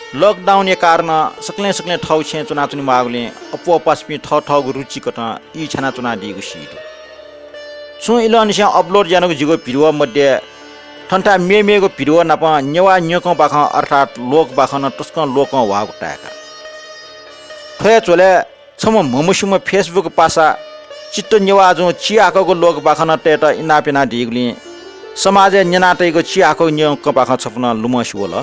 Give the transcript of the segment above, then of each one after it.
lockdown के कारण सक्ले ठाउँ छे चुनाचुनी मागले अपो पासपी ठाउँ रुचि कटा यी छना चुना दिएको सिट सु इलन से अपलोड जानको जिगो भिडियो मध्ये ठन्टा मेमेको भिडियो नपा नेवा न्यको बाख अर्थात लोक बाखन टस्क लोक वाको टाका थय चोले छम ममुसुम फेसबुक पासा चित्त नेवा जो चियाको लोक बाखन टेटा इनापिना दिगली समाज नेनाटेको चियाको न्यको बाख छपना लुमसुल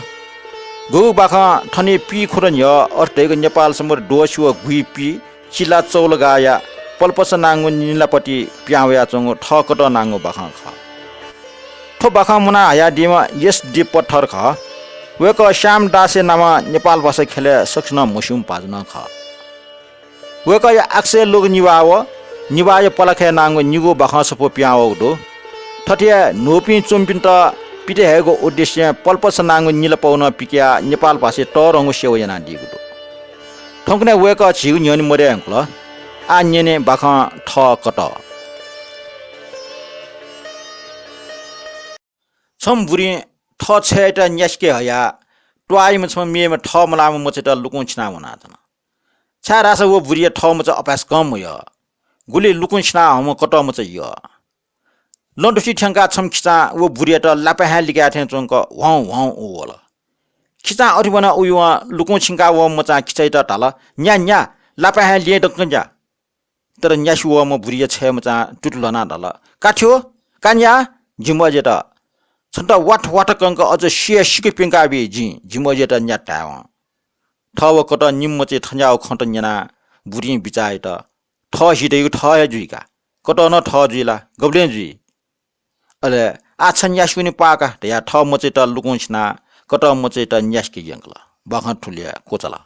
गु बाख ठनी पी खुरन य अर्थेको नेपाल समर डोसुव गुई पी चिला चौल गाया पल्पस नाङ्गो निलापट्टि प्यावया चंगो ठकट नाङ्गो बाख ख ठो बाख मुना हया दिमा यस दिप पत्थर ख वेक श्याम दासे नामा नेपाल भाषा खेले सक्सन मुसुम पाजन ख वेक या अक्से लोग निवाय पलखे नाङ्गो निगो बाख सपो प्याव दो ठटिया नोपी चुम्पिन त पिटे हेगो उद्देश्य पल्पस नाङ्गो निल पाउन पिक्या नेपाल भाषा टरंगो सेवजना दिगो दो ठोकने वेक छिउ न्यनि मरे अंकल आ न्यने बाख ठकट छम बुरी ठ छेट न्यास्के हया ट्वाइम छम मेम ठ मलाम मचेट लुकुन छिना वना तना छा रास वो बुरी ठ मच अपास कम य गुली लुकुन छिना हम कट मच य लन्डुसी ठंगा छम खिचा वो बुरी त लापहा लिगा थे चंक वाउ वाउ ओल खिचा अरिबना उयुवा लुकुन छिंगा व मचा खिचै त टाल न्या न्या लापहा लिए दकंजा तर न्यासुवा म बुरी छ मचा टुटलना डाल काठ्यो कान्या जिमजे त छन्त वाट कंक अझ सिए सिके पिंका बे जिमजे त न्या टाव ठव कट निम मचे ठन्जाउ खन्त न्याना बुरी बिचाइ त ठ हिदै ठ जुइका कट न ठ जुइला गब्लेन जुइ अले आ छन्यासुनि पाका या ठ मचे त लुकुन छिना कट मचे त न्यासके यंगला बाख ठुलिया कोचला